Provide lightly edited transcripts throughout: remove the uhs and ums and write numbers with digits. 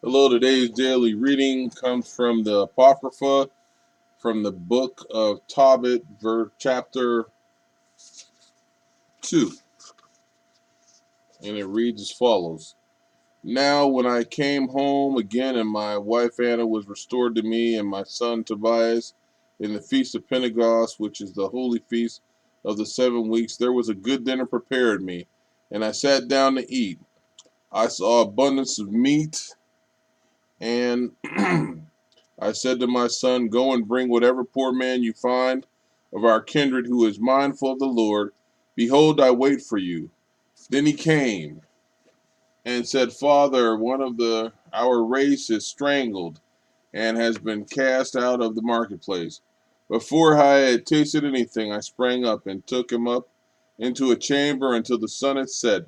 Hello, today's daily reading comes from the Apocrypha, from the book of Tobit, chapter 2, and it reads as follows. Now, when I came home again, and my wife Anna was restored to me, and my son Tobias, in the feast of Pentecost, which is the holy feast of the 7 weeks, there was a good dinner prepared me, and I sat down to eat. I saw abundance of meat, and I said to my son, go and bring whatever poor man you find of our kindred who is mindful of the Lord. Behold, I wait for you. Then he came and said, Father, one of our race is strangled and has been cast out of the marketplace. Before I had tasted anything, I sprang up and took him up into a chamber until the sun had set.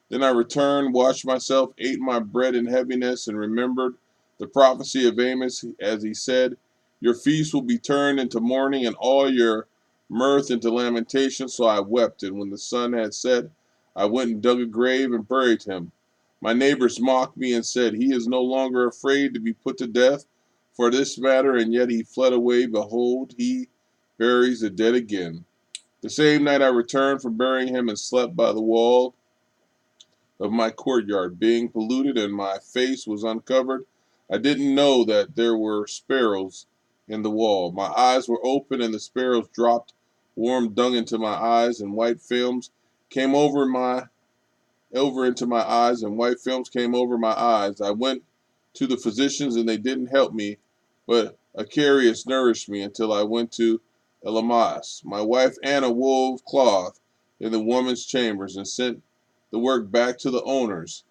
Then I returned, washed myself, ate my bread in heaviness, and remembered the prophecy of Amos, as he said, your feast will be turned into mourning, and all your mirth into lamentation. So I wept, and when the sun had set, I went and dug a grave and buried him. My neighbors mocked me and said, he is no longer afraid to be put to death for this matter, and yet he fled away. Behold, he buries the dead again. The same night I returned from burying him and slept by the wall of my courtyard, being polluted, and my face was uncovered. I didn't know that there were sparrows in the wall. My eyes were open, and the sparrows dropped warm dung into my eyes, and white films came over into my eyes, and white films came over my eyes. I went to the physicians, and they didn't help me, but Acharius nourished me until I went to Elamas. My wife Anna wove cloth in the women's chambers and sent the work back to the owners.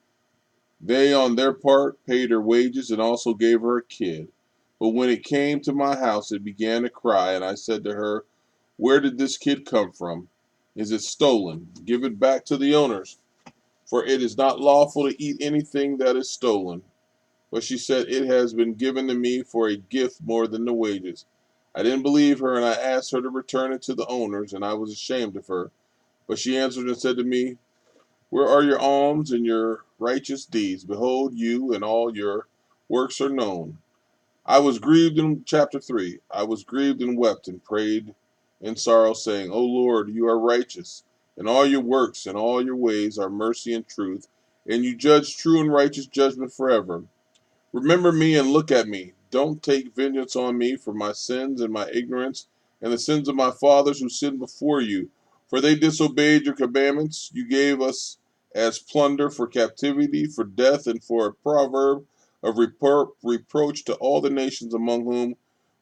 They, on their part, paid her wages and also gave her a kid. But when it came to my house, it began to cry, and I said to her, where did this kid come from? Is it stolen? Give it back to the owners, for it is not lawful to eat anything that is stolen. But she said, it has been given to me for a gift more than the wages. I didn't believe her, and I asked her to return it to the owners, and I was ashamed of her. But she answered and said to me, where are your alms and your righteous deeds? Behold, you and all your works are known. I was grieved in chapter 3. I was grieved and wept and prayed in sorrow, saying, O Lord, you are righteous, and all your works and all your ways are mercy and truth, and you judge true and righteous judgment forever. Remember me and look at me. Don't take vengeance on me for my sins and my ignorance and the sins of my fathers who sinned before you. For they disobeyed your commandments. You gave us as plunder for captivity, for death, and for a proverb of reproach to all the nations among whom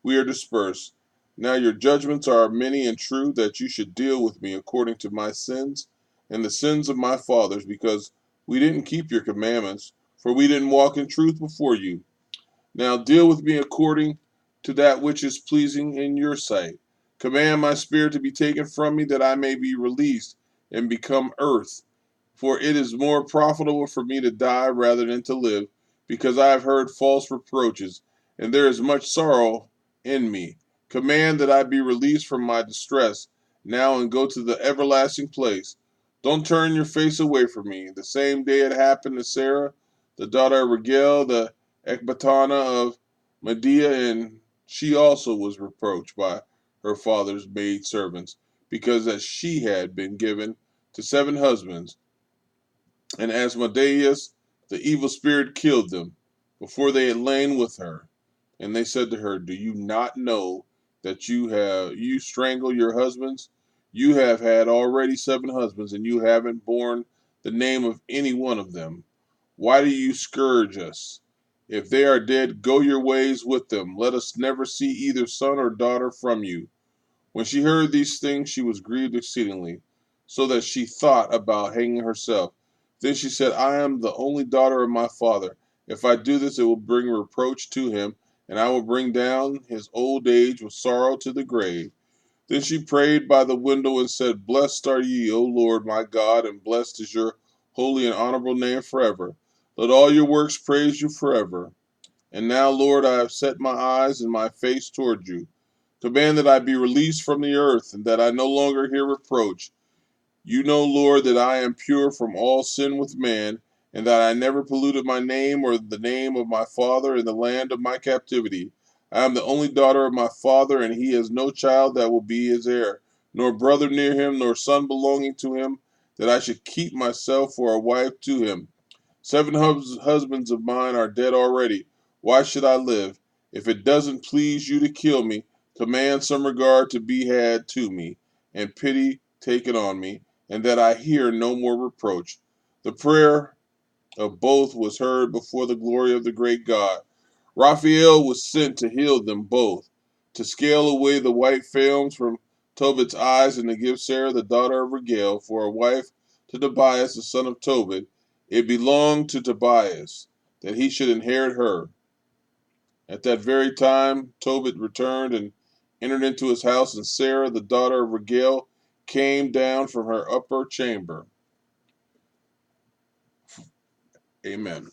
we are dispersed. Now your judgments are many and true, that you should deal with me according to my sins and the sins of my fathers, because we didn't keep your commandments, for we didn't walk in truth before you. Now deal with me according to that which is pleasing in your sight. Command my spirit to be taken from me, that I may be released and become earth. For it is more profitable for me to die rather than to live, because I have heard false reproaches, and there is much sorrow in me. Command that I be released from my distress now and go to the everlasting place. Don't turn your face away from me. The same day it happened to Sarah, the daughter of Raguel, the Ecbatana of Medea, and she also was reproached by her father's maid servants, because that she had been given to 7 husbands. And Asmodeus, the evil spirit, killed them before they had lain with her. And they said to her, do you not know that you strangle your husbands? You have had already 7 husbands, and you haven't borne the name of any one of them. Why do you scourge us? If they are dead, go your ways with them. Let us never see either son or daughter from you. When she heard these things, she was grieved exceedingly, so that she thought about hanging herself. Then she said, I am the only daughter of my father. If I do this, it will bring reproach to him, and I will bring down his old age with sorrow to the grave. Then she prayed by the window and said, blessed are ye, O Lord my God, and blessed is your holy and honorable name forever. Let all your works praise you forever. And now, Lord, I have set my eyes and my face toward you. Command that I be released from the earth, and that I no longer hear reproach. You know, Lord, that I am pure from all sin with man, and that I never polluted my name or the name of my father in the land of my captivity. I am the only daughter of my father, and he has no child that will be his heir, nor brother near him, nor son belonging to him, that I should keep myself for a wife to him. 7 husbands of mine are dead already. Why should I live? If it doesn't please you to kill me, command some regard to be had to me, and pity taken on me, and that I hear no more reproach. The prayer of both was heard before the glory of the great God. Raphael was sent to heal them both, to scale away the white films from Tobit's eyes, and to give Sarah, the daughter of Regale, for a wife to Tobias, the son of Tobit. It belonged to Tobias that he should inherit her. At that very time, Tobit returned and entered into his house, and Sarah, the daughter of Regale, came down from her upper chamber. Amen.